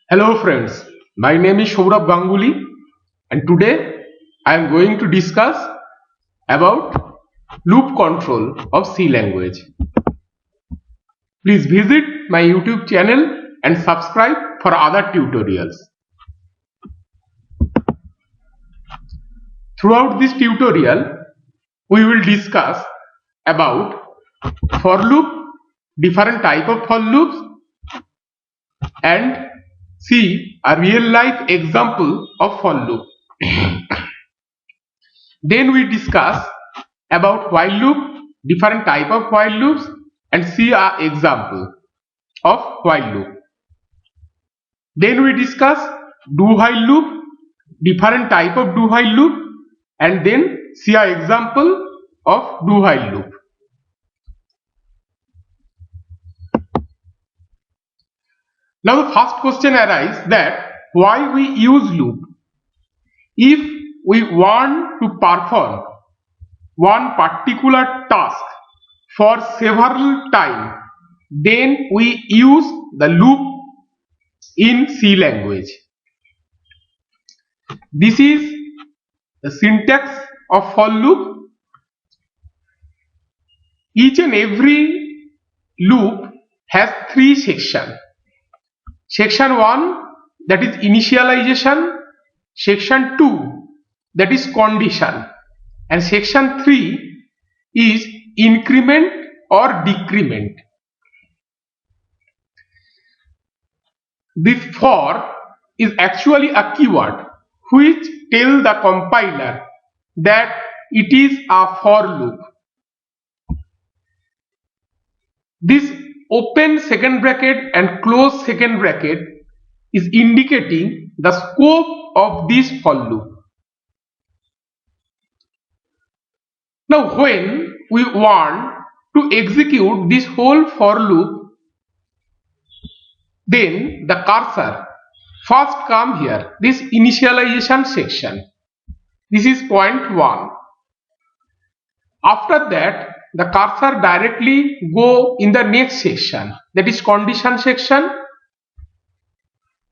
Hello friends, my name is Shourabh Ganguly and today I am going to discuss about loop control of C language. Please visit my YouTube channel and subscribe for other tutorials. Throughout this tutorial, we will discuss about for loop, different type of for loops, and see a real life example of for loop. Then we discuss about while loop, different type of while loops, and see an example of while loop. Then we discuss do while loop, different type of do while loop, and then see an example of do while loop. Now the first question arises that why we use loop. If we want to perform one particular task for several times, then we use the loop in C language. This is the syntax of for loop. Each and every loop has three sections. Section 1, that is initialization, section 2, that is condition, and section 3 is increment or decrement. This for is actually a keyword which tells the compiler that it is a for loop. This open second bracket and close second bracket is indicating the scope of this for loop. Now when we want to execute this whole for loop, then the cursor first come here, this initialization section. This is point 1. After that, the cursor directly go in the next section, that is condition section.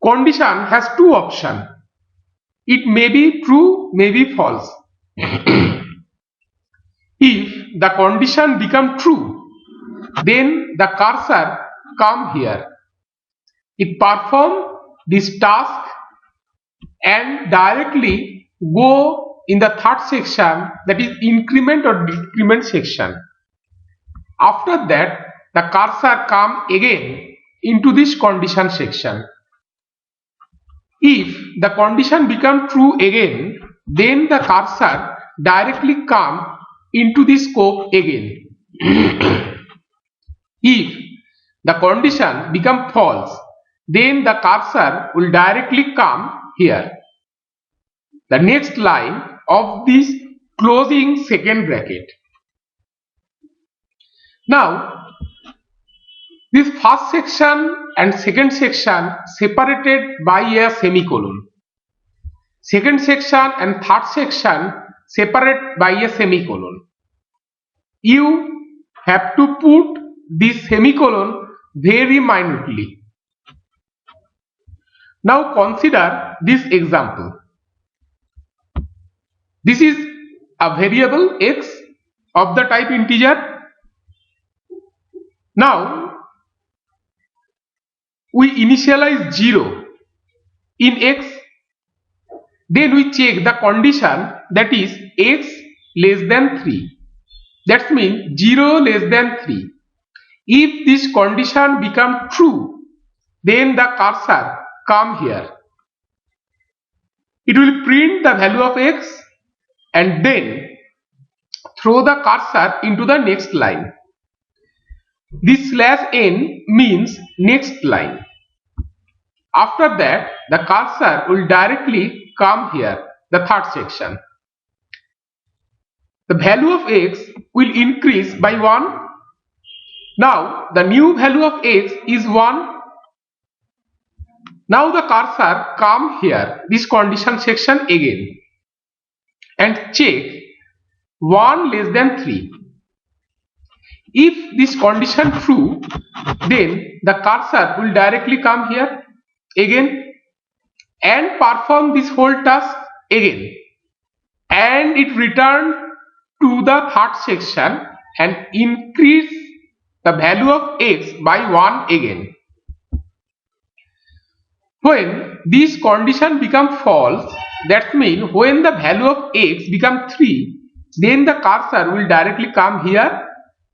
Condition has two options. It may be true, may be false. If the condition become true, then the cursor come here. It perform this task and directly go in the third section, that is increment or decrement section. After that, the cursor come again into this condition section. If the condition become true again, then the cursor directly come into the scope again. If the condition become false, then the cursor will directly come here, the next line of this closing second bracket. Now this first section and second section separated by a semicolon. Second section and third section separate by a semicolon. You have to put this semicolon very minutely. Now consider this example. This is a variable x of the type integer. Now we initialize 0 in x, then we check the condition, that is x less than 3. That means 0 less than 3. If this condition become true, then the cursor come here. It will print the value of x and then throw the cursor into the next line. This /n means next line. After that, the cursor will directly come here, the third section. The value of x will increase by 1. Now the new value of x is 1. Now the cursor come here, this condition section again, and check 1 less than 3. If this condition true, then the cursor will directly come here. again, and perform this whole task again, and it returned to the third section and increase the value of x by 1 again. When this condition become false, that means when the value of x become 3, then the cursor will directly come here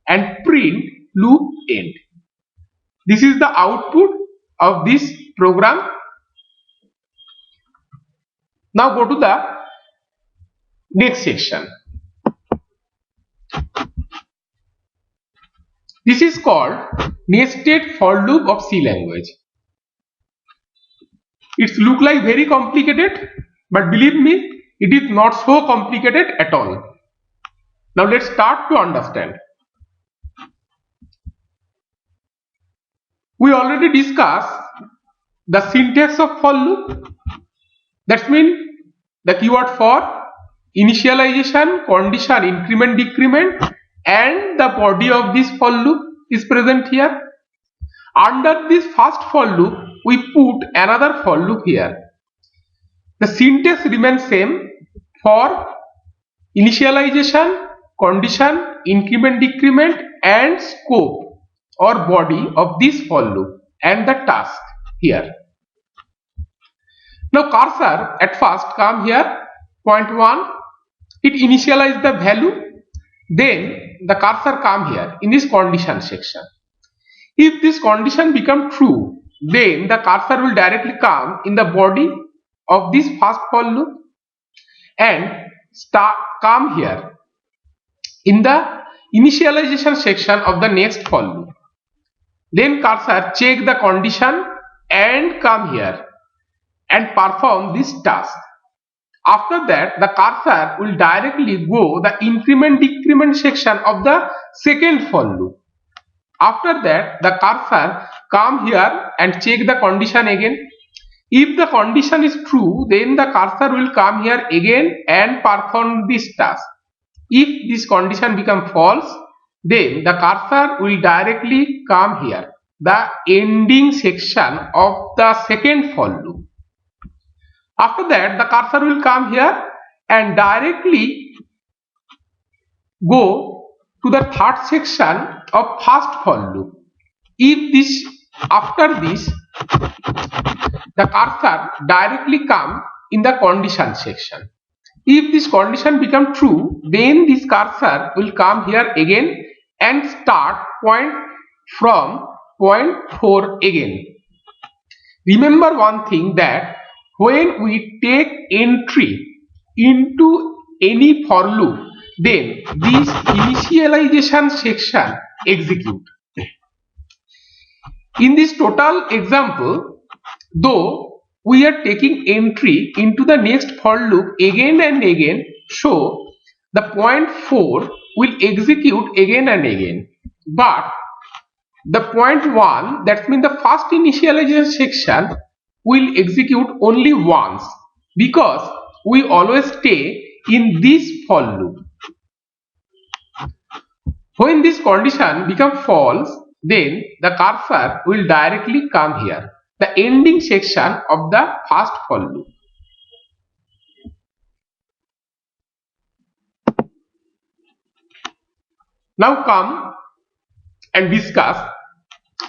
and print loop end. This is the output of this program. Now go to the next section. This is called nested for loop of C language. It looks like very complicated, but believe me, it is not so complicated at all. Now let's start to understand. We already discussed the syntax of for loop. That means the keyword for, initialization, condition, increment, decrement, and the body of this for loop is present here. Under this first for loop, we put another for loop here. The syntax remains same for initialization, condition, increment, decrement, and scope or body of this for loop and the task here. Now cursor at first come here, point 1, it initialize the value, then the cursor come here in this condition section. If this condition become true, then the cursor will directly come in the body of this first for loop and come here in the initialization section of the next for loop. Then cursor check the condition and come here and perform this task. After that, the cursor will directly go the increment decrement section of the second for loop. After that, the cursor come here and check the condition again. If the condition is true, then the cursor will come here again and perform this task. If this condition become false, then the cursor will directly come here, the ending section of the second for loop. After that, the cursor will come here and directly go to the third section of first for loop. If this, after this, the cursor directly come in the condition section. If this condition become true, then this cursor will come here again and start point from point 4 again. Remember one thing, that when we take entry into any for loop, then this initialization section execute. In this total example, though we are taking entry into the next for loop again and again, so the point 4 will execute again and again, but the point 1, that means the first initialization section, will execute only once, because we always stay in this for loop. When this condition becomes false, then the cursor will directly come here, the ending section of the first for loop. Now come and discuss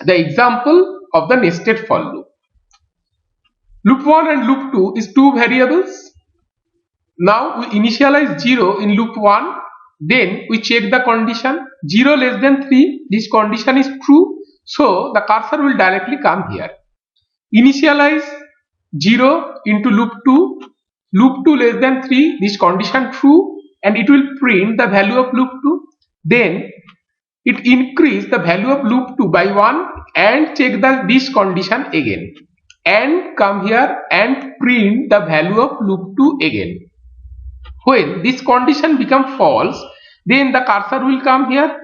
the example of the nested for loop. Loop 1 and loop 2 is two variables. Now we initialize 0 in loop 1, then we check the condition 0 less than 3, this condition is true, so the cursor will directly come here. Initialize 0 into loop 2 less than 3, this condition true, and it will print the value of loop 2. Then it increase the value of loop 2 by 1 and check this condition again, and come here and print the value of loop 2 again. When this condition become false, then the cursor will come here,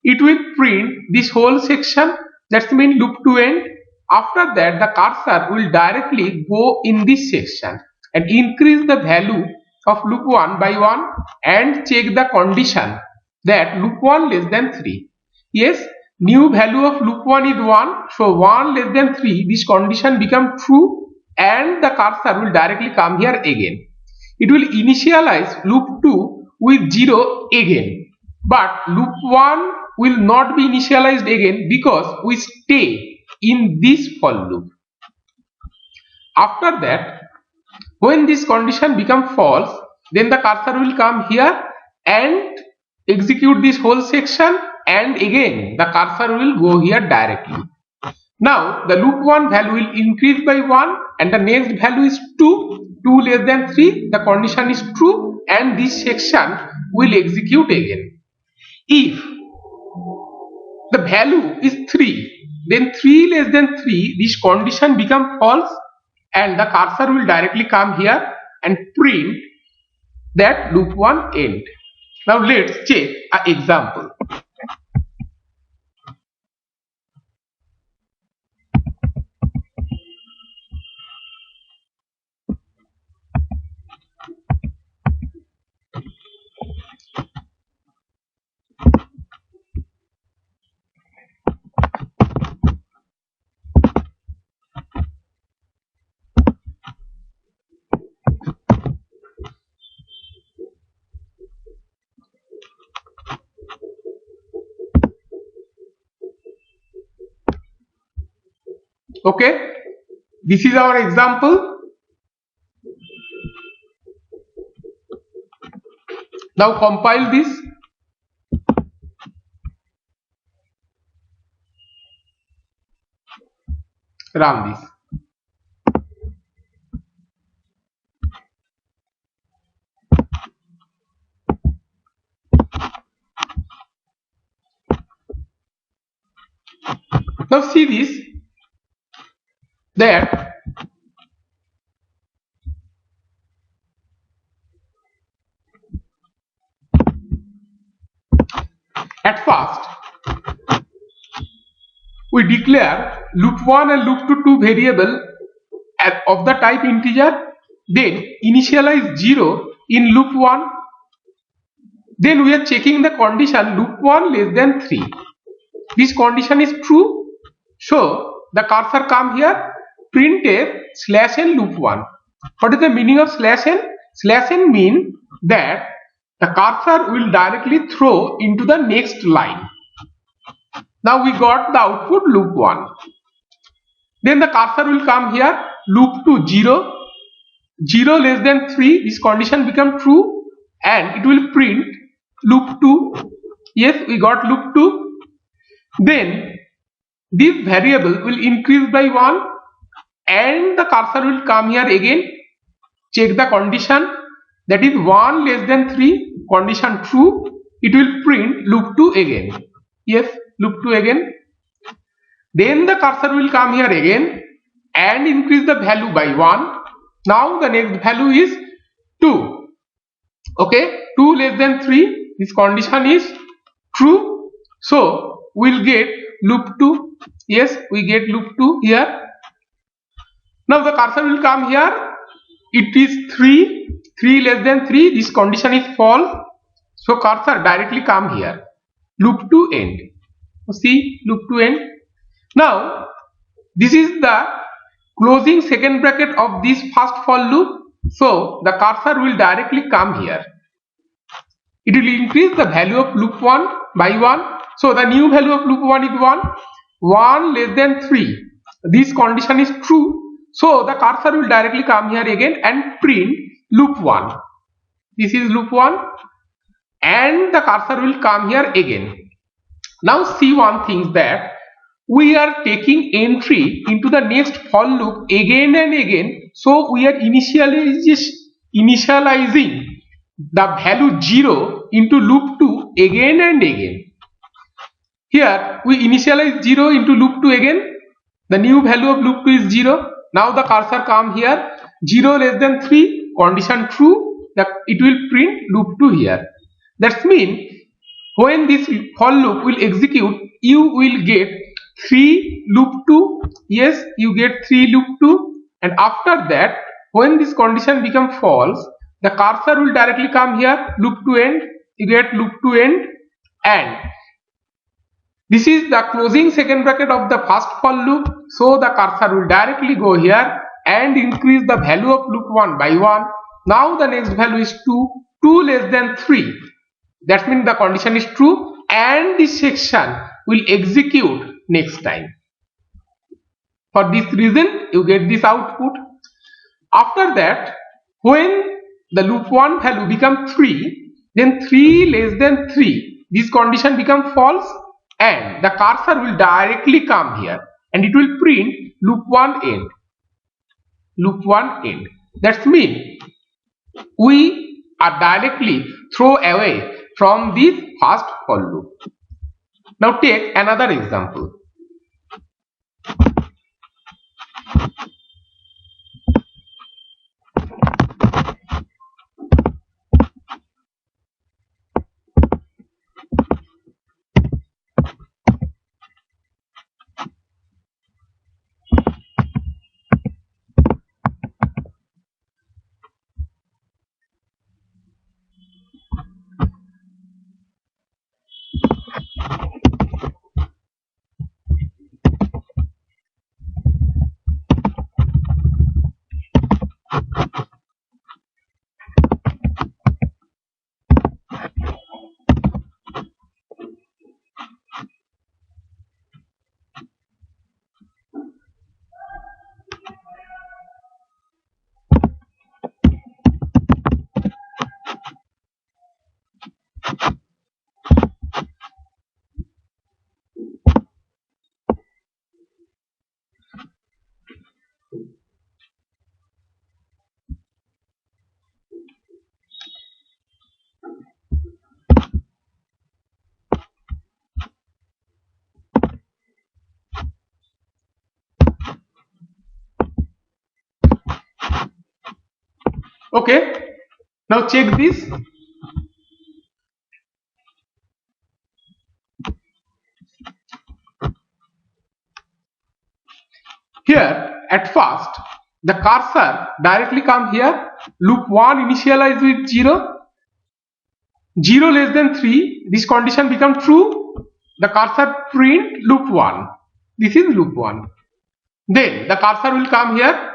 it will print this whole section, that means loop 2 end. After that, the cursor will directly go in this section and increase the value of loop 1 by 1 and check the condition that loop 1 less than 3. Yes, new value of loop 1 is 1, so 1 less than 3, this condition become true and the cursor will directly come here again. It will initialize loop 2 with 0 again, but loop 1 will not be initialized again because we stay in this for loop. After that, when this condition become false, then the cursor will come here and execute this whole section, and again the cursor will go here directly. Now the loop 1 value will increase by 1 and the next value is 2, 2 less than 3, the condition is true and this section will execute again. If the value is 3, then 3 less than 3, this condition become false and the cursor will directly come here and print that loop 1 end. Now let's check an example. Okay, this is our example. Now compile this. Run this. Now see this, that at first we declare loop 1 and loop 2 variable of the type integer, then initialize 0 in loop 1, then we are checking the condition loop 1 less than 3. This condition is true, so the cursor come here, printf /n loop 1. What is the meaning of /n? /n mean that the cursor will directly throw into the next line. Now we got the output loop 1. Then the cursor will come here, loop 2 0, 0 less than 3, this condition become true and it will print loop 2. Yes, we got loop 2. Then this variable will increase by 1 and the cursor will come here again, check the condition, that is 1 less than 3, condition true, it will print loop 2 again. Yes, loop 2 again. Then the cursor will come here again and increase the value by 1. Now the next value is 2. Okay, 2 less than 3, this condition is true, so we'll get loop 2. Yes, we get loop 2 here. Now the cursor will come here, it is 3, 3 less than 3, this condition is false, so cursor directly come here, loop 2 end. See, loop 2 end. Now this is the closing second bracket of this first for loop, so the cursor will directly come here. It will increase the value of loop 1 by 1, so the new value of loop 1 is 1, 1 less than 3, this condition is true, so the cursor will directly come here again and print loop 1. This is loop 1 and the cursor will come here again. Now see one thing, that we are taking entry into the next for loop again and again, so we are initializing the value 0 into loop 2 again and again. Here we initialize 0 into loop 2 again, the new value of loop 2 is 0. Now the cursor come here, 0 less than 3, condition true, that it will print loop 2 here. That means when this for loop will execute, you will get 3 loop 2. Yes, you get 3 loop 2, and after that when this condition become false, the cursor will directly come here, loop 2 end, you get loop 2 end, and This is the closing second bracket of the first for loop. So the cursor will directly go here and increase the value of loop 1 by 1. Now the next value is 2. 2 less than 3. That means the condition is true and this section will execute next time. For this reason, you get this output. After that, when the loop 1 value becomes 3, then 3 less than 3, this condition becomes false and the cursor will directly come here and it will print loop 1 end. Loop 1 end. That means we are directly throw away from this first for loop. Now take another example. Okay, now check this. Here at first the cursor directly come here, loop 1 initialize with 0, 0 less than 3, this condition become true, the cursor print loop 1, this is loop 1. Then the cursor will come here,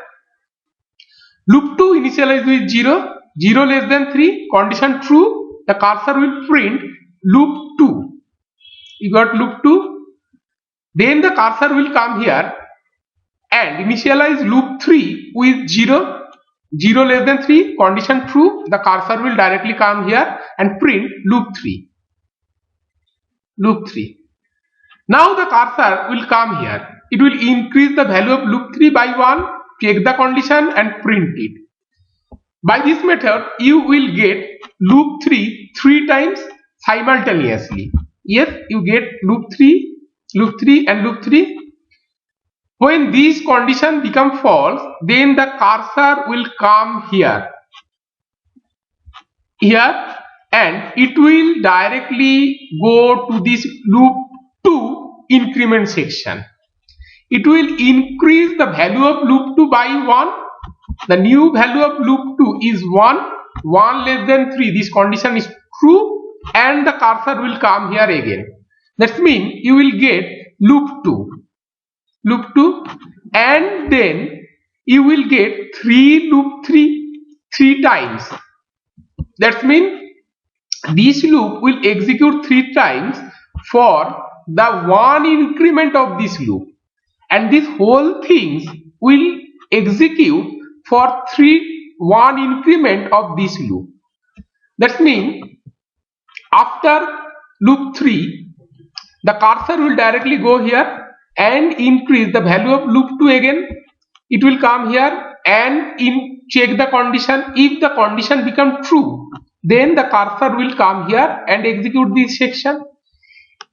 loop 2 initialize with 0, 0 less than 3, condition true, the cursor will print loop 2. You got loop 2. Then the cursor will come here and initialize loop 3 with 0, 0 less than 3, condition true, the cursor will directly come here and print loop 3. Loop 3. Now the cursor will come here, it will increase the value of loop 3 by 1, check the condition and print it. By this method you will get loop 3 3 times simultaneously. Yes, you get loop 3 and loop 3. When these conditions become false, then the cursor will come here and it will directly go to this loop 2 increment section. It will increase the value of loop 2 by 1. The new value of loop 2 is 1, 1 less than 3, this condition is true and the cursor will come here again. That means you will get loop 2 and then you will get 3 loop 3 times. That means this loop will execute 3 times for the 1 increment of this loop and this whole things will execute for 1 increment of this loop. That means after loop 3 the cursor will directly go here and increase the value of loop 2 again. It will come here and check the condition. If the condition become true, then the cursor will come here and execute this section.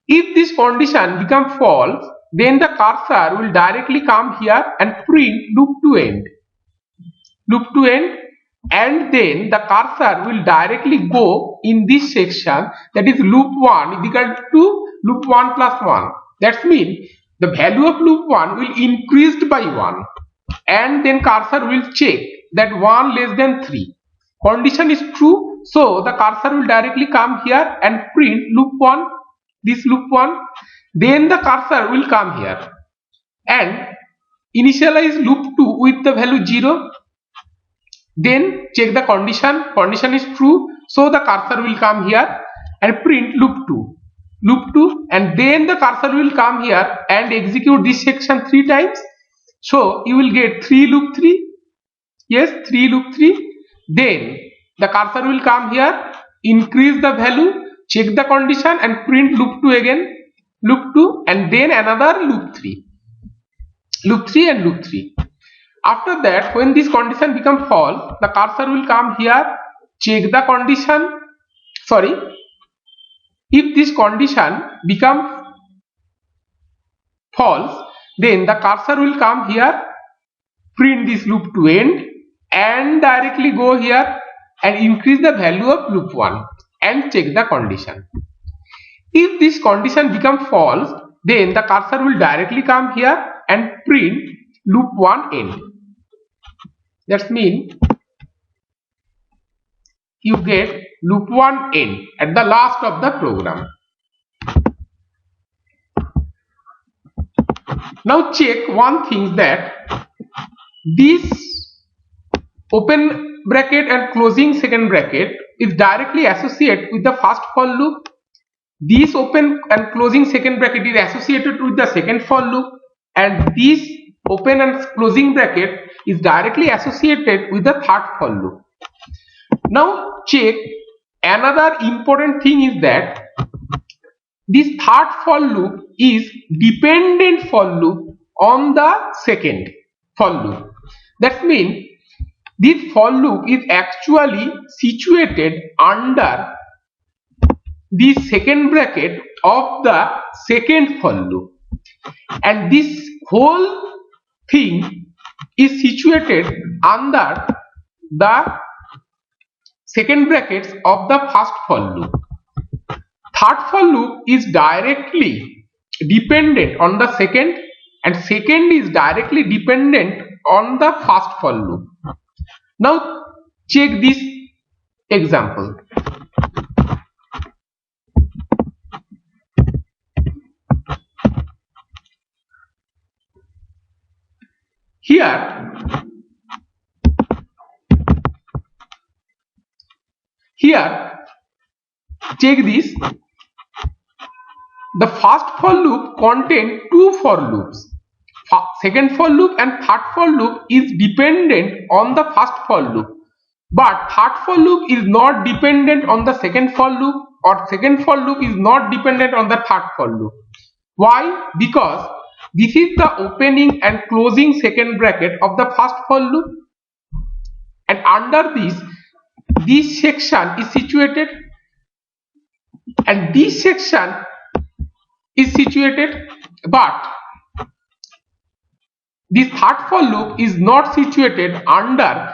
If this condition become false, then the cursor will directly come here and print loop 2 end. And then the cursor will directly go in this section, that is loop 1 is equal to loop 1 plus 1. That means the value of loop 1 will increased by 1 and then cursor will check that 1 less than 3. Condition is true, so the cursor will directly come here and print loop 1, this loop 1. then the cursor will come here and initialize loop 2 with the value 0. Then check the condition is true, so the cursor will come here and print loop 2, and then the cursor will come here and execute this section 3 times. So you will get 3 loop 3, yes, 3 loop 3. Then the cursor will come here, increase the value, check the condition and print loop 2 again, loop 2, and then another loop 3 and loop 3. After that, when this condition becomes false, the cursor will come here, check the condition, if this condition becomes false, then the cursor will come here, print this loop to end, and directly go here and increase the value of loop 1 and check the condition. If this condition becomes false, then the cursor will directly come here and print loop 1 end. That means you get loop 1 end at the last of the program. Now check one thing, that this open bracket and closing second bracket is directly associated with the first for loop. This open and closing second bracket is associated with the second for loop, and this open and closing bracket is directly associated with the third for loop. Now check another important thing is that this third for loop is dependent for loop on the second for loop. That means this for loop is actually situated under the second bracket of the second for loop, and this whole thing is situated under the second brackets of the first for loop. Third for loop is directly dependent on the second, and second is directly dependent on the first for loop. Now check this example. Here check this. The first for loop contains two for loops. Second for loop and third for loop is dependent on the first for loop, but third for loop is not dependent on the second for loop, or second for loop is not dependent on the third for loop. Why? Because this is the opening and closing second bracket of the first for loop, and under this section is situated, and this section is situated, but this third for loop is not situated under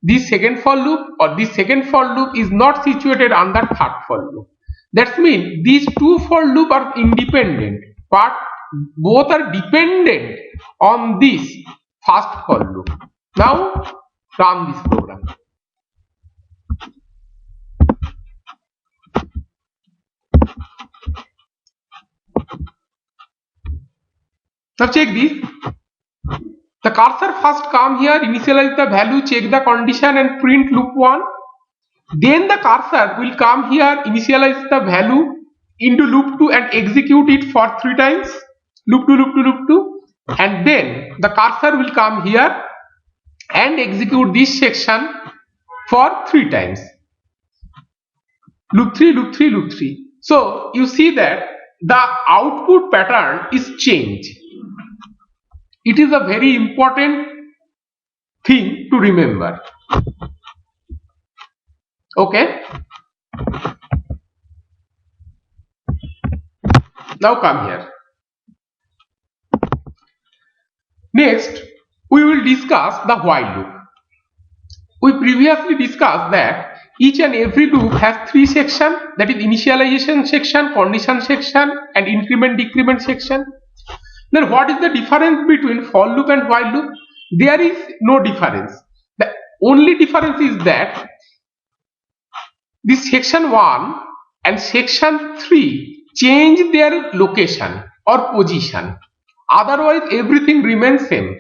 this second for loop, or this second for loop is not situated under third for loop. That means these two for loop are independent, but both are dependent on this first for loop. Now run this program. Now check this. The cursor first come here, initialize the value, check the condition and print loop 1. Then the cursor will come here, initialize the value into loop 2 and execute it for 3 times. Loop 2, loop 2, loop 2. And then the cursor will come here and execute this section for 3 times. Loop 3, loop 3, loop 3. So you see that the output pattern is changed. It is a very important thing to remember. Okay. Now come here. Next, we will discuss the while loop. We previously discussed that each and every loop has 3 sections, that is initialization section, condition section and increment decrement section. Then what is the difference between for loop and while loop? There is no difference. The only difference is that this section 1 and section 3 change their location or position. Otherwise, everything remains same.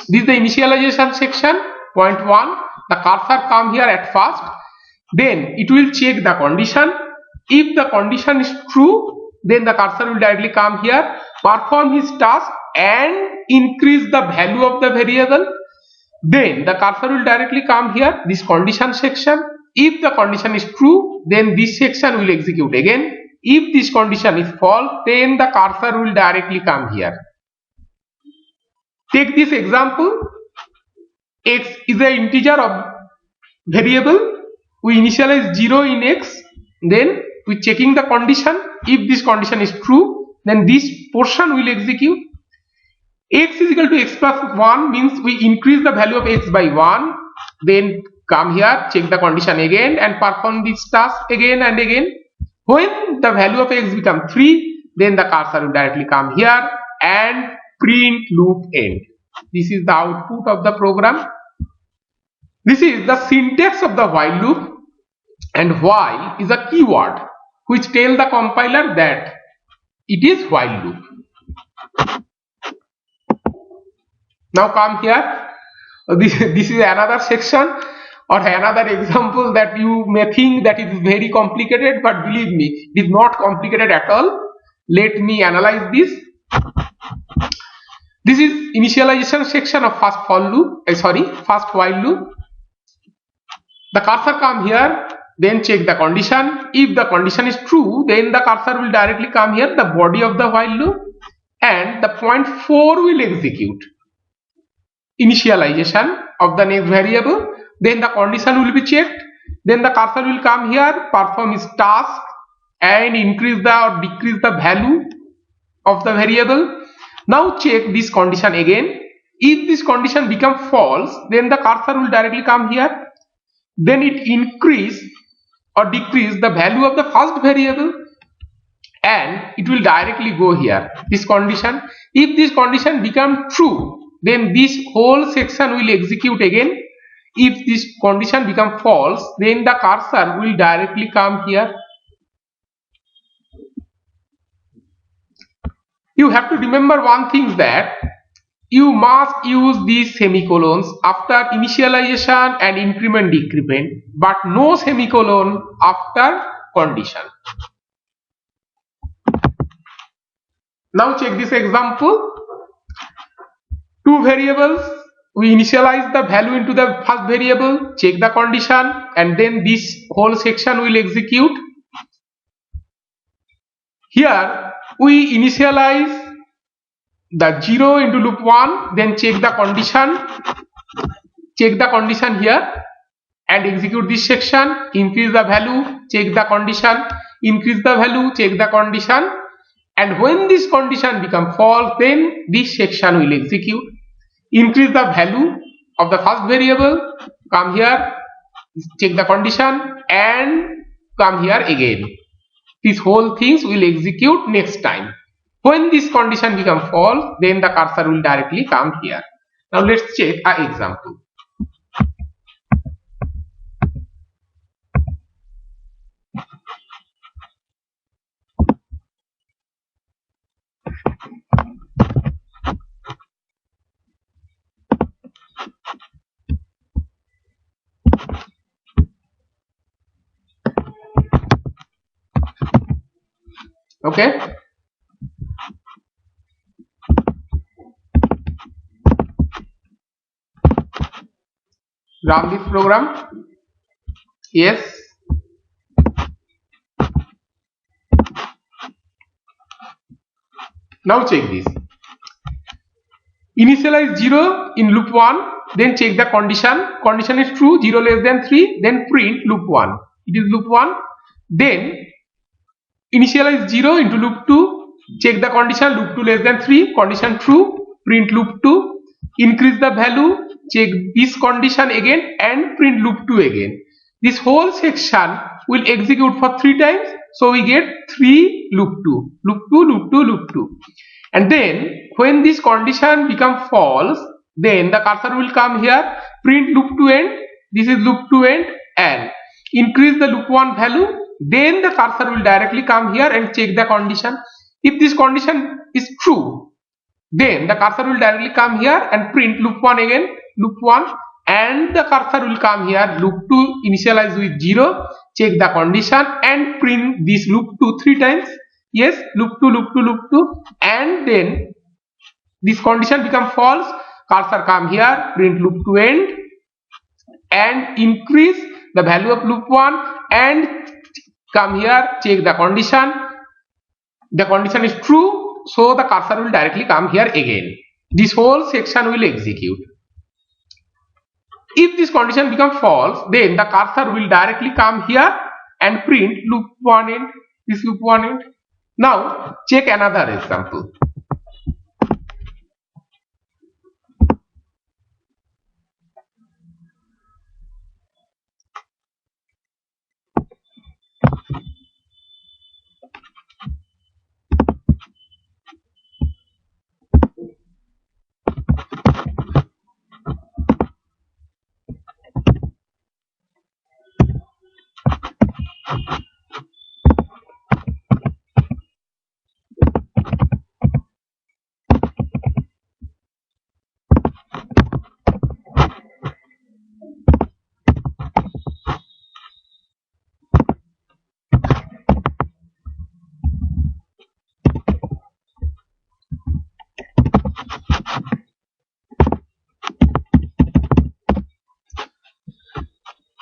This is the initialization section. Point 1, the cursor come here at first, then it will check the condition. If the condition is true, then the cursor will directly come here, perform his task and increase the value of the variable. Then the cursor will directly come here, this condition section. If the condition is true, then this section will execute again. If this condition is false, then the cursor will directly come here. Take this example. X is an integer of variable. We initialize 0 in x, then we checking the condition. If this condition is true, then this portion will execute. X is equal to x plus 1 means we increase the value of x by 1, then come here, check the condition again and perform this task again and again. When the value of x becomes 3, then the cursor will directly come here and print loop end. This is the output of the program. This is the syntax of the while loop, and while is a keyword which tell the compiler that it is while loop. Now come here. This is another section or another example that you may think that it is very complicated, but believe me, it is not complicated at all. Let me analyze this. This is initialization section of first while loop. The cursor come here, then check the condition. If the condition is true, then the cursor will directly come here, the body of the while loop, and the point 4 will execute initialization of the next variable. Then the condition will be checked, then the cursor will come here, perform its task and increase the or decrease the value of the variable. Now check this condition again. If this condition becomes false, then the cursor will directly come here, then it increase or decrease the value of the first variable and it will directly go here, this condition. If this condition becomes true, then this whole section will execute again. If this condition becomes false, then the cursor will directly come here. You have to remember one thing, that you must use these semicolons after initialization and increment decrement, but no semicolon after condition. Now check this example. Two variables, we initialize the value into the first variable, check the condition, and then this whole section will execute. Here we initialize the 0 into loop 1, then check the condition here and execute this section, increase the value, check the condition, increase the value, check the condition, and when this condition becomes false, then this section will execute. Increase the value of the first variable, come here, check the condition and come here again. These whole things will execute next time. When this condition becomes false, then the cursor will directly come here. Now let's check an example. Okay. Run this program. Yes. Now check this. Initialize 0 in loop 1, then check the condition. Condition is true, 0 less than 3, then print loop 1. It is loop 1. Then initialize 0 into loop 2, check the condition, loop 2 less than 3, condition true, print loop 2, increase the value, check this condition again and print loop 2 again. This whole section will execute for 3 times, so we get 3 loop 2, loop 2, loop 2, loop 2. And then when this condition becomes false, then the cursor will come here, print loop 2 end, this is loop 2 end, and increase the loop 1 value, then the cursor will directly come here and check the condition. If this condition is true, then the cursor will directly come here and print loop 1 again, loop 1, and the cursor will come here, loop 2 initialize with 0, check the condition and print this loop 2 3 times. Yes, loop 2, loop 2, loop 2, and then this condition become false, cursor come here, print loop 2 end and increase the value of loop 1 and come here, check the condition is true, so the cursor will directly come here again. This whole section will execute. If this condition becomes false, then the cursor will directly come here and print loop 1 end, this loop 1 end. Now check another example.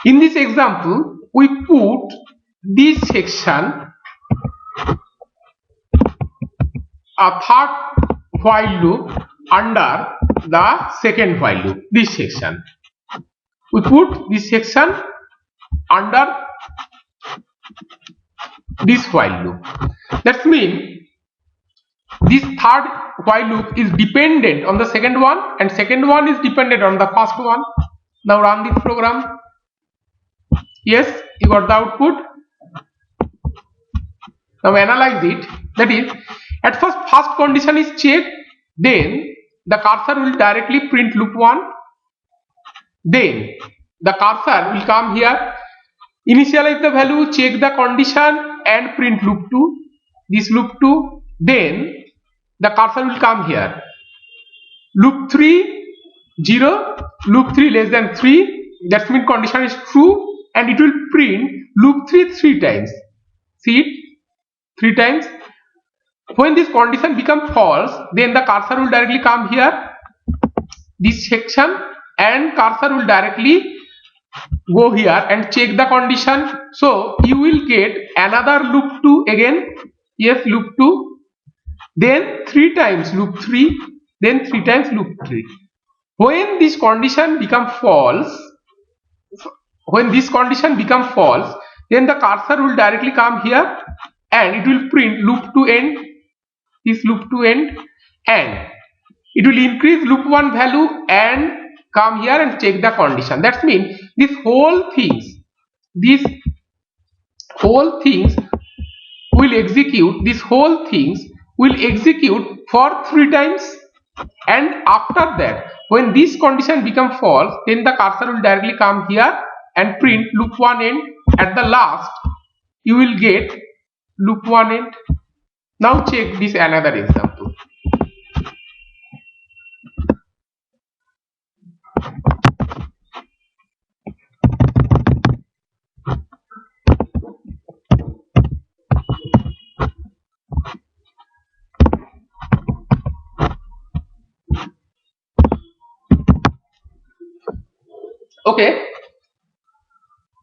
In this example, we put this section a third while loop under the second while loop. This section we put this section under this while loop. That means this third while loop is dependent on the second one and second one is dependent on the first one. Now run this program. Yes, you got the output. Now analyze it. That is, at first condition is checked, then the cursor will directly print loop 1. Then the cursor will come here, initialize the value, check the condition and print loop 2. This loop 2. Then the cursor will come here. Loop 3 0, loop 3 less than 3. That means condition is true. And it will print loop 3 3 times. See it? 3 times. When this condition becomes false, then the cursor will directly come here, this section, and cursor will directly go here and check the condition. So you will get another loop 2 again. Yes, loop 2. Then 3 times loop 3. Then 3 times loop 3. When this condition becomes false, then the cursor will directly come here and it will print loop 2 end, this loop 2 end, and it will increase loop 1 value and come here and check the condition. That means these whole things will execute for 3 times, and after that when this condition becomes false, then the cursor will directly come here and print loop 1 end. At the last you will get loop 1 end. Now check this another example. Okay,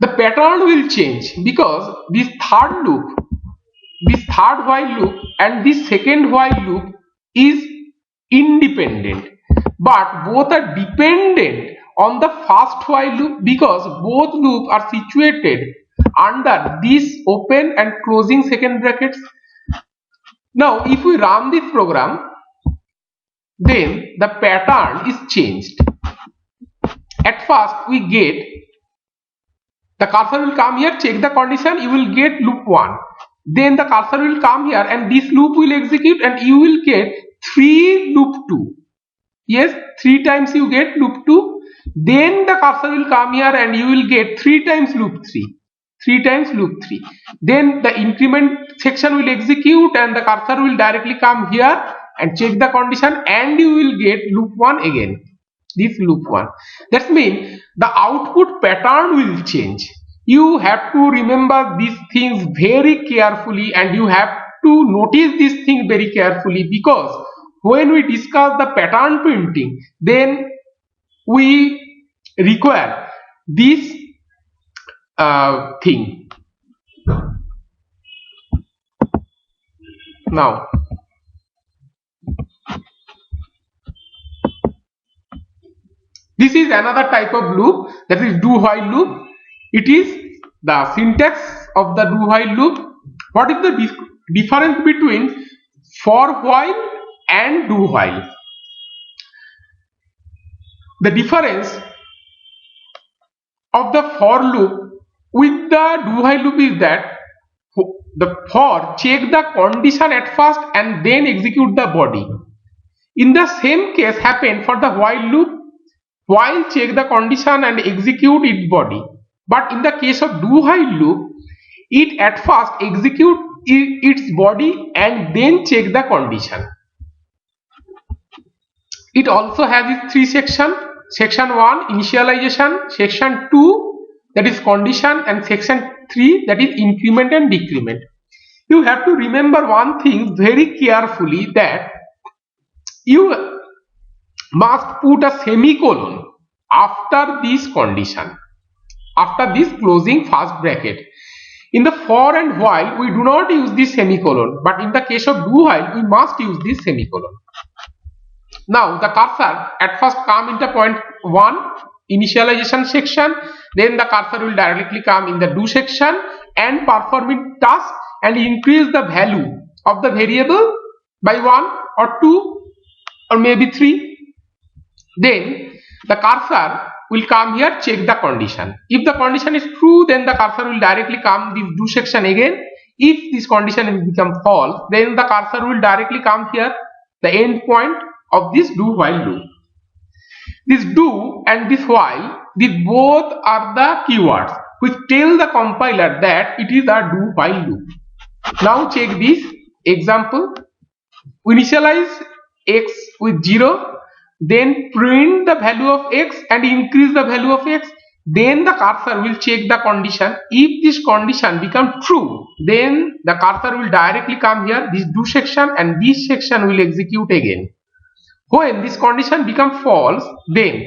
the pattern will change because this third while loop and this second while loop is independent, but both are dependent on the first while loop because both loops are situated under this open and closing second brackets. Now if we run this program, then the pattern is changed. At first we get the cursor will come here, check the condition, you will get loop 1. Then the cursor will come here and this loop will execute and you will get 3 loop 2. Yes, 3 times you get loop 2. Then the cursor will come here and you will get 3 times loop 3. 3 times loop 3. Then the increment section will execute and the cursor will directly come here and check the condition, and you will get loop 1 again. This loop 1. That means the output pattern will change. You have to remember these things very carefully, and you have to notice these things very carefully, because when we discuss the pattern printing, then we require this thing. Now, this is another type of loop, that is do while loop. It is the syntax of the do while loop. What is the difference between for while and do while? The difference of the for loop with the do while loop is that the for check the condition at first and then execute the body. In the same case happen for the while loop, while check the condition and execute its body. But in the case of do while loop, it at first execute its body and then check the condition. It also has its 3 sections. Section 1 initialization, section 2 that is condition, and section 3 that is increment and decrement. You have to remember one thing very carefully, that you must put a semicolon after this condition, after this closing first bracket. In the for and while we do not use this semicolon, but in the case of do while we must use this semicolon. Now the cursor at first come into point 1 initialization section, then the cursor will directly come in the do section and perform task and increase the value of the variable by 1 or 2 or maybe 3. Then the cursor will come here, check the condition. If the condition is true, then the cursor will directly come this do section again. If this condition will become false, then the cursor will directly come here, the end point of this do while loop. This do and this while, these both are the keywords which tell the compiler that it is a do while loop. Now check this example. We initialize x with 0, then print the value of x and increase the value of x. Then the cursor will check the condition. If this condition becomes true, then the cursor will directly come here, this do section, and this section will execute again. When this condition becomes false, then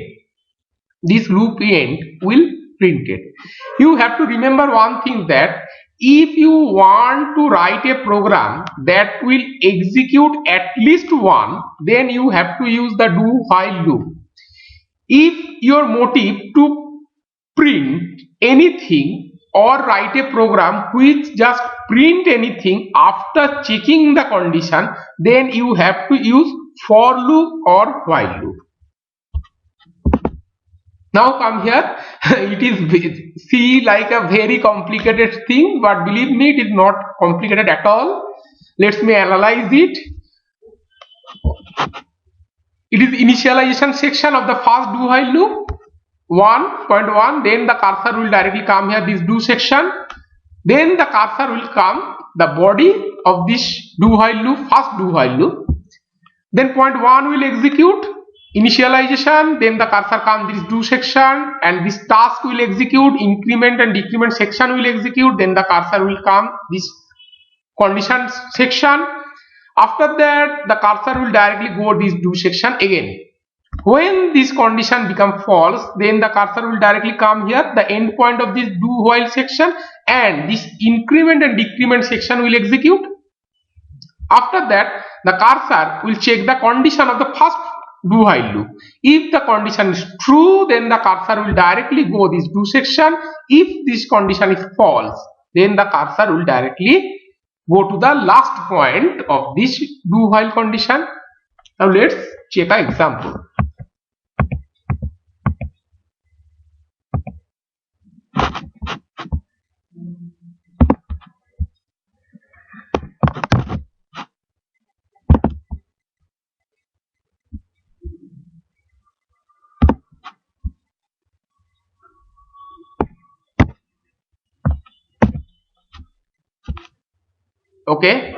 this loop end will print it. You have to remember one thing, that if you want to write a program that will execute at least one, then you have to use the do while loop. If your motive to print anything or write a program which just print anything after checking the condition, then you have to use for loop or while loop. Now come here. It is see like a very complicated thing, but believe me, it is not complicated at all. Let me analyze it. It is initialization section of the first do while loop 1.1. Then the cursor will directly come here, this do section. Then the cursor will come the body of this do while loop, first do while loop. Then point 1 will execute initialization, then the cursor comes this do section and this task will execute, increment and decrement section will execute, then the cursor will come this condition section. After that the cursor will directly go this do section again. When this condition becomes false, then the cursor will directly come here, the end point of this do while section, and this increment and decrement section will execute. After that the cursor will check the condition of the first do while loop. If the condition is true, then the cursor will directly go this do section. If this condition is false, then the cursor will directly go to the last point of this do while condition. Now let's check an example. Okay.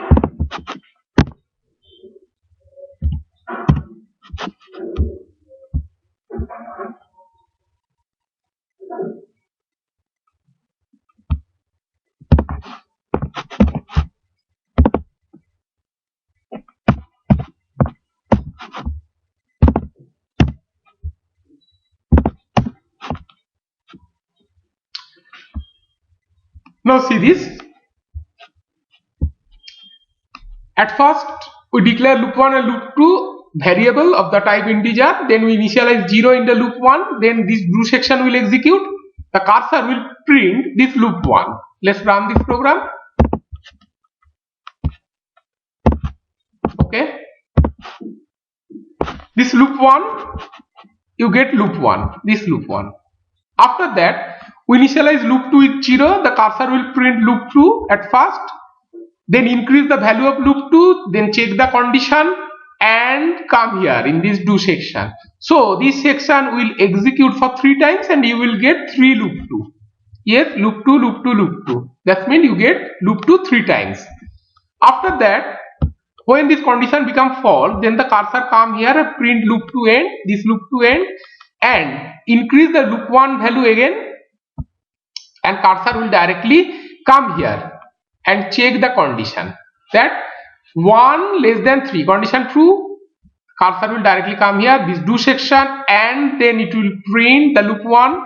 Now see this. At first we declare loop 1 and loop 2 variable of the type integer, then we initialize 0 in the loop 1, then this do section will execute, the cursor will print this loop 1. Let's run this program. Okay, this loop 1, you get loop 1, this loop 1. After that we initialize loop 2 with 0, the cursor will print loop 2 at first, then increase the value of loop 2, then check the condition and come here in this do section. So this section will execute for 3 times and you will get 3 loop 2. Yes, loop 2, loop 2, loop 2. That means you get loop 2 3 times. After that, when this condition become false, then the cursor come here and print loop 2 end, this loop 2 end, and increase the loop 1 value again, and cursor will directly come here and check the condition that 1 less than 3, condition true, cursor will directly come here, this do section, and then it will print the loop 1,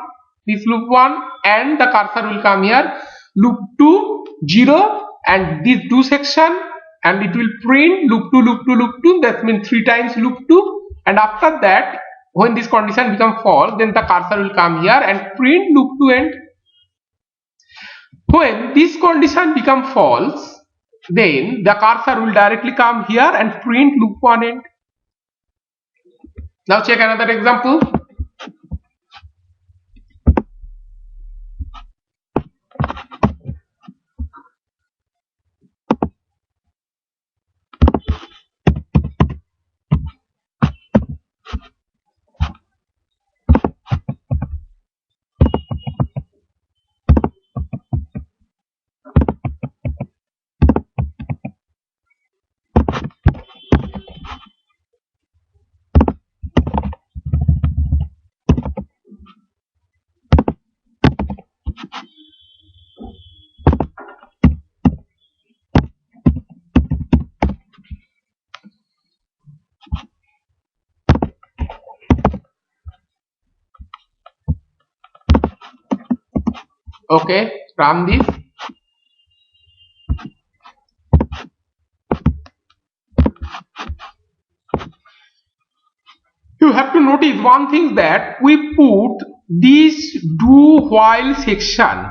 this loop 1, and the cursor will come here, loop 2 0, and this do section, and it will print loop 2, loop 2, loop 2, that means 3 times loop 2, and after that when this condition become false, then the cursor will come here and print loop 2 end. When this condition become false, then the cursor will directly come here and print loop 1 end. Now check another example. Okay, run this. You have to notice one thing, that we put this do while section.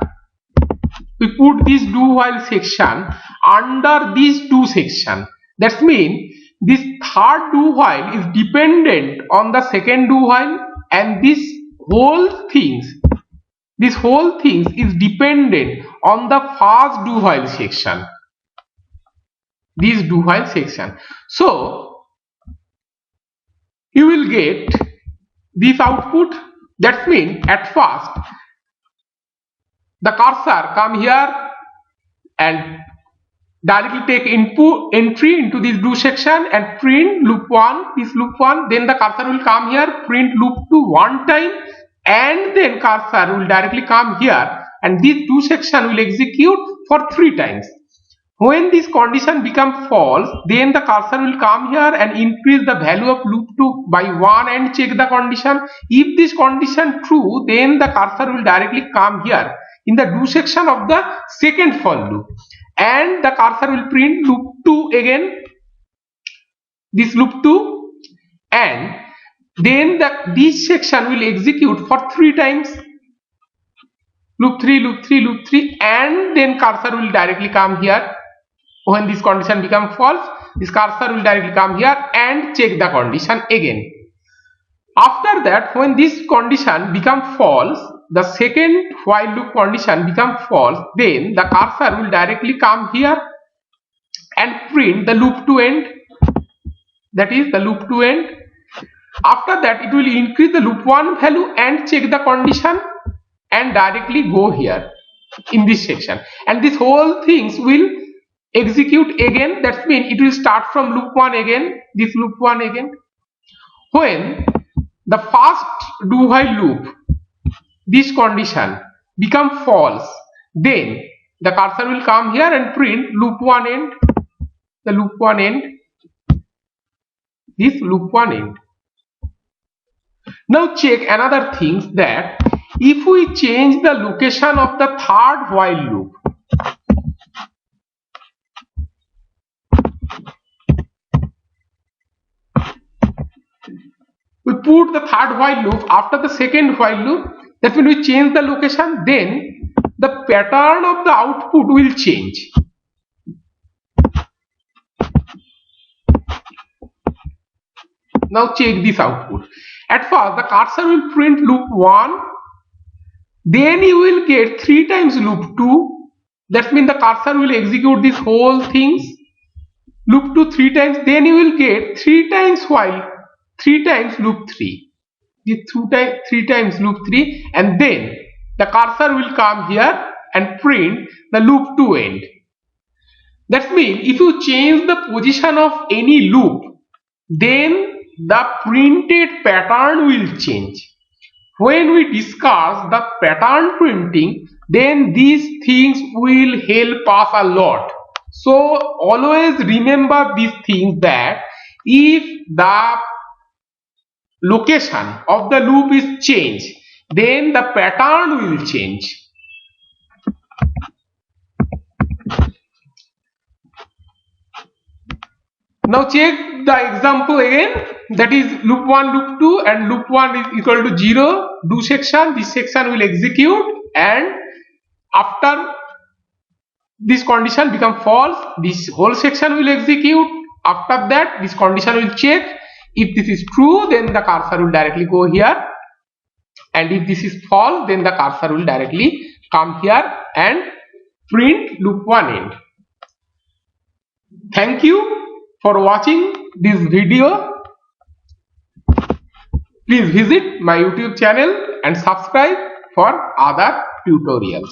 We put this do while section under this do section. That means this third do while is dependent on the second do while, and this whole things is dependent on the first do while section. This do while section. So you will get this output. That means at first the cursor come here and directly take input entry into this do section and print loop 1, this loop 1, then the cursor will come here, print loop 2 1 time, and then cursor will directly come here and this do section will execute for 3 times. When this condition become false, then the cursor will come here and increase the value of loop 2 by 1 and check the condition. If this condition true, then the cursor will directly come here in the do section of the second for loop, and the cursor will print loop 2 again, this loop 2, and then this section will execute for 3 times, loop 3, loop 3, loop 3, and then cursor will directly come here. When this condition become false, this cursor will directly come here and check the condition again. After that, when this condition become false, the second while loop condition become false, then the cursor will directly come here and print the loop 2 end, that is the loop 2 end. After that, it will increase the loop 1 value and check the condition and directly go here in this section, and this whole things will execute again, that means it will start from loop 1 again, this loop 1 again. When the first do while loop, this condition become false, then the cursor will come here and print loop 1 end, the loop 1 end, this loop 1 end. Now check another thing, that if we change the location of the third while loop, we put the third while loop after the second while loop, that means we change the location, then the pattern of the output will change. Now check this output. At first the cursor will print loop 1, then you will get 3 times loop 2, that means the cursor will execute this whole things, loop 2 3 times, then you will get 3 times while, 3 times loop 3, the 3 times loop 3, and then the cursor will come here and print the loop 2 end. That means if you change the position of any loop, then the printed pattern will change. When we discuss the pattern printing, then these things will help us a lot. So always remember these things, that if the location of the loop is changed, then the pattern will change. Now check the example again, that is loop 1, loop 2, and loop 1 is equal to 0, do section, this section will execute, and after this condition become false, this whole section will execute. After that this condition will check, if this is true then the cursor will directly go here, and if this is false then the cursor will directly come here and print loop 1 end. Thank you for watching this video. Please visit my YouTube channel and subscribe for other tutorials.